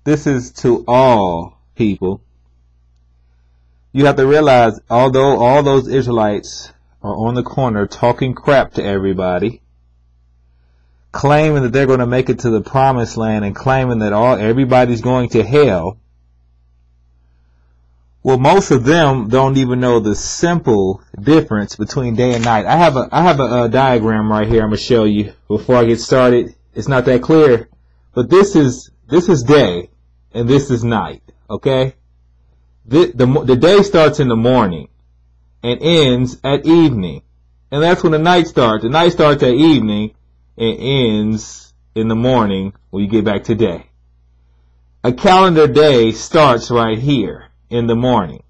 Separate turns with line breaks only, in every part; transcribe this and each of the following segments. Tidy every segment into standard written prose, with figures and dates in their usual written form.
this is to all people. You have to realize, although all those Israelites are on the corner talking crap to everybody, claiming that they're going to make it to the promised land and claiming that everybody's going to hell, well, most of them don't even know the simple difference between day and night. I have a diagram right here I'm going to show you before I get started. It's not that clear, but this is day and this is night, okay? The day starts in the morning and ends at evening. And that's when the night starts. The night starts at evening and ends in the morning when you get back to day. A calendar day starts right here in the morning.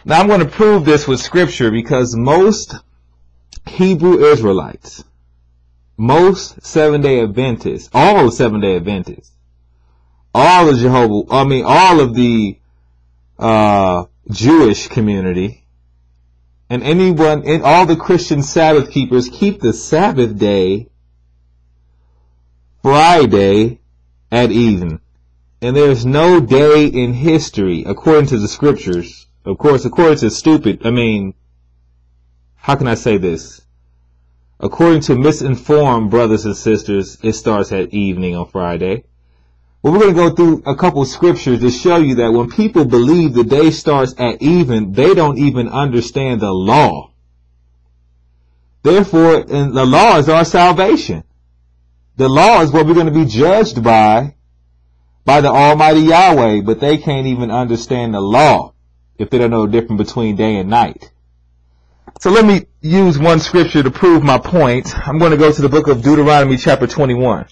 Now I'm going to prove this with scripture because most Hebrew Israelites, most Seventh-day Adventists, all Seventh-day Adventists, all of all of the Jewish community, and all the Christian Sabbath keepers keep the Sabbath day Friday at even. And there's no day in history, according to the scriptures, of course, according to how can I say this? According to misinformed brothers and sisters, it starts at evening on Friday. Well, we're going to go through a couple scriptures to show you that when people believe the day starts at even, they don't even understand the law. Therefore, and the law is our salvation. The law is what we're going to be judged by the Almighty Yahweh, but they can't even understand the law if they don't know the difference between day and night. So let me use one scripture to prove my point. I'm going to go to the book of Deuteronomy chapter 21.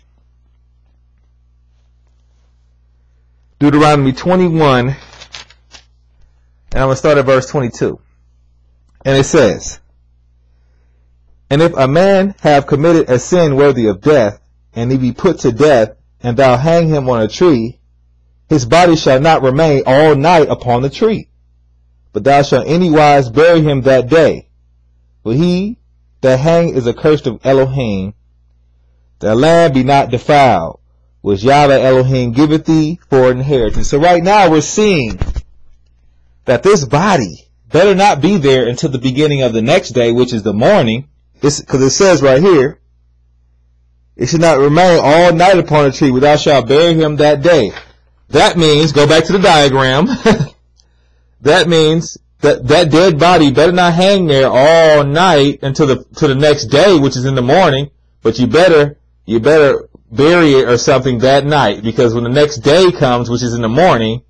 Deuteronomy 21, and I'm going to start at verse 22. And it says, "And if a man have committed a sin worthy of death, and he be put to death, and thou hang him on a tree, his body shall not remain all night upon the tree, but thou shalt anywise bury him that day. For he that hang is accursed of Elohim. The land be not defiled, which Yahweh Elohim giveth thee for an inheritance." So right now we're seeing that this body better not be there until the beginning of the next day, which is the morning. Because it says right here, it should not remain all night upon a tree, but thou shalt bury him that day. That means, go back to the diagram, that means that dead body better not hang there all night until the next day, which is in the morning, but you better bury it or something that night, because when the next day comes, which is in the morning,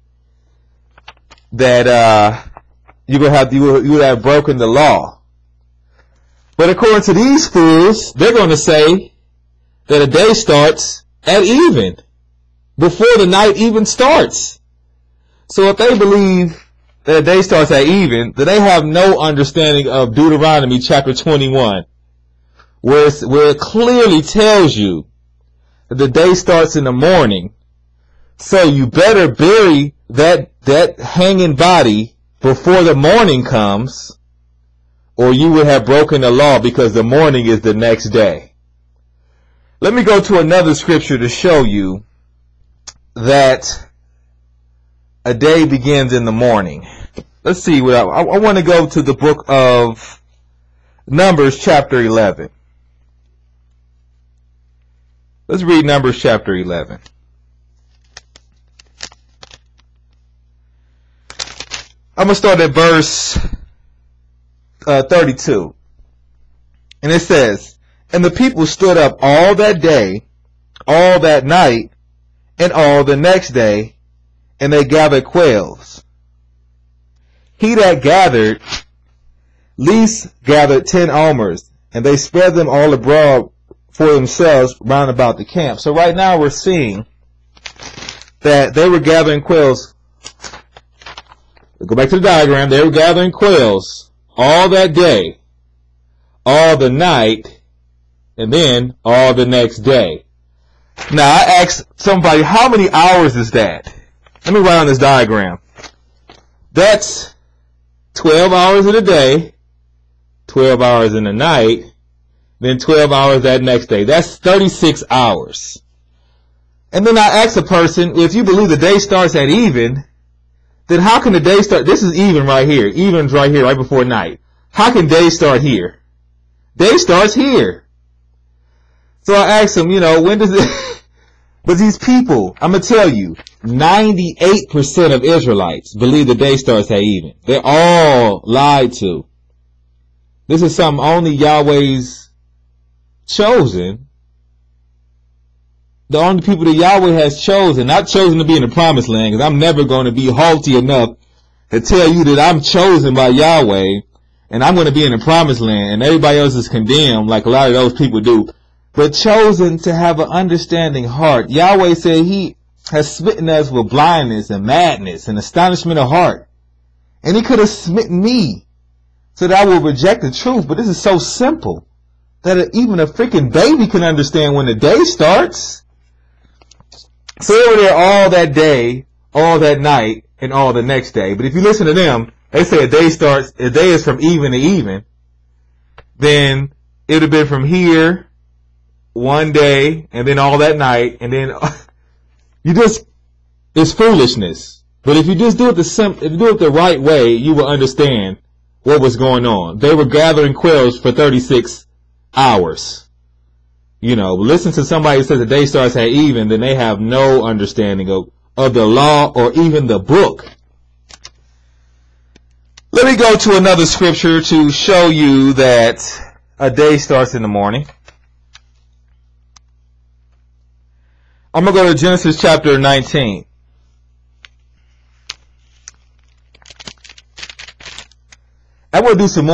that you would have broken the law. But according to these fools, they're going to say that a day starts at even, before the night even starts. So if they believe that a day starts at even, then they have no understanding of Deuteronomy chapter 21, where it clearly tells you that the day starts in the morning. So you better bury that hanging body before the morning comes, or you would have broken the law, because the morning is the next day. Let me go to another scripture to show you that a day begins in the morning. Let's see what I want to go to the book of Numbers chapter 11. Let's read Numbers chapter 11. I'm going to start at verse 32. And it says, "And the people stood up all that day, all that night, and all the next day, and they gathered quails. He that gathered least gathered 10 omers, and they spread them all abroad for themselves round about the camp." So right now we're seeing that they were gathering quails. Go back to the diagram. They were gathering quails all that day, all the night, and then all the next day. Now I asked somebody, how many hours is that? Let me write on this diagram. That's 12 hours in a day, 12 hours in the night, then 12 hours that next day. That's 36 hours. And then I ask a person, if you believe the day starts at even, then how can the day start? This is even right here. Even's right here, right before night. How can day start here? Day starts here. So I asked him, when does it... But these people, I'm going to tell you, 98% of Israelites believe the day starts at even. They're all lied to. This is something only Yahweh's chosen. The only people that Yahweh has chosen, not chosen to be in the promised land, because I'm never going to be haughty enough to tell you that I'm chosen by Yahweh and I'm going to be in the promised land and everybody else is condemned like a lot of those people do. But chosen to have an understanding heart. Yahweh said he has smitten us with blindness and madness and astonishment of heart. And he could have smitten me so that I will reject the truth. But this is so simple that even a freaking baby can understand when the day starts. So they were there all that day, all that night, and all the next day. But if you listen to them, they say a day is from even to even. Then it would have been from one day, and then all that night, and then it's foolishness. But if you just do it if you do it the right way, you will understand what was going on. They were gathering quails for 36 hours. Listen to somebody who says the day starts at even, then they have no understanding of the law or even the book. Let me go to another scripture to show you that a day starts in the morning. I'm going to go to Genesis chapter 19. I'm going to do some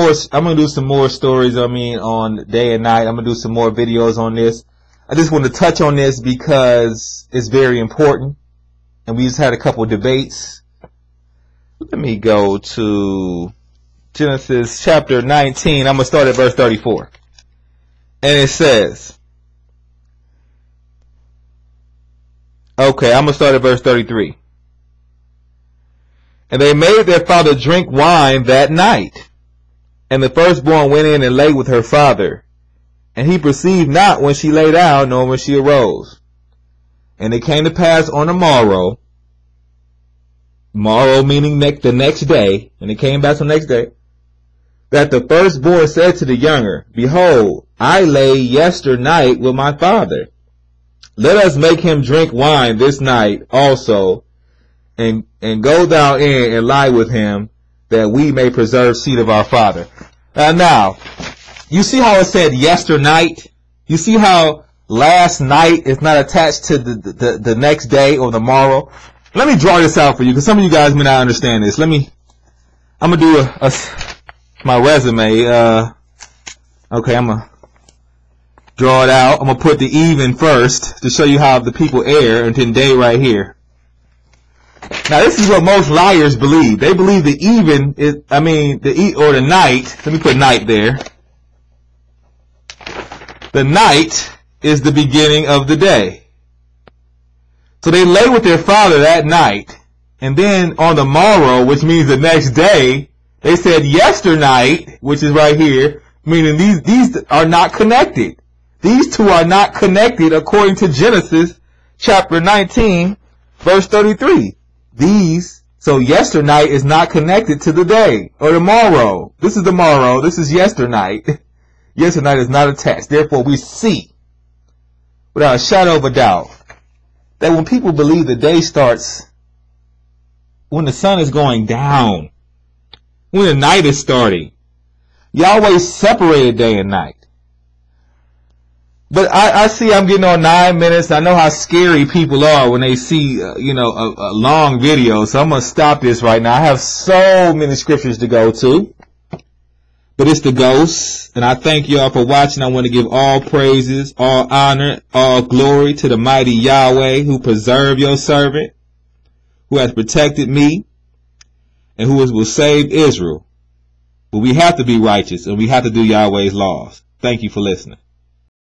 more stories, on day and night. I'm going to do some more videos on this. I just want to touch on this because it's very important. And we just had a couple of debates. Let me go to Genesis chapter 19. I'm going to start at verse 34. And it says, okay, I'm going to start at verse 33. And they made their father drink wine that night. And the firstborn went in and lay with her father. And he perceived not when she lay down, nor when she arose. And it came to pass on the morrow meaning the next day, and it came back the next day, that the firstborn said to the younger, Behold, I lay yesternight with my father. Let us make him drink wine this night also, and go thou in and lie with him, that we may preserve seed of our father. Now, you see how it said yesternight? You see how last night is not attached to the next day or the morrow? Let me draw this out for you, because some of you guys may not understand this. I'm going to do my resume. Okay, I'm going to draw it out. I'm going to put the even first to show you how the people err, and then day right here. Now, this is what most liars believe. They believe the even is, the night. Let me put night there. The night is the beginning of the day. So they lay with their father that night, and then on the morrow, which means the next day, they said yesternight, which is right here, meaning these are not connected. These two are not connected according to Genesis chapter 19, verse 33. So yesternight is not connected to the day or the morrow. This is the morrow. This is yesternight. Yesternight is not attached. Therefore, we see without a shadow of a doubt that when people believe the day starts when the sun is going down, when the night is starting, Yahweh separated day and night. But I see I'm getting on 9 minutes. I know how scary people are when they see, a long video. So I'm going to stop this right now. I have so many scriptures to go to. But it's the ghosts. And I thank y'all for watching. I want to give all praises, all honor, all glory to the mighty Yahweh who preserved your servant, who has protected me, and who will save Israel. But we have to be righteous, and we have to do Yahweh's laws. Thank you for listening.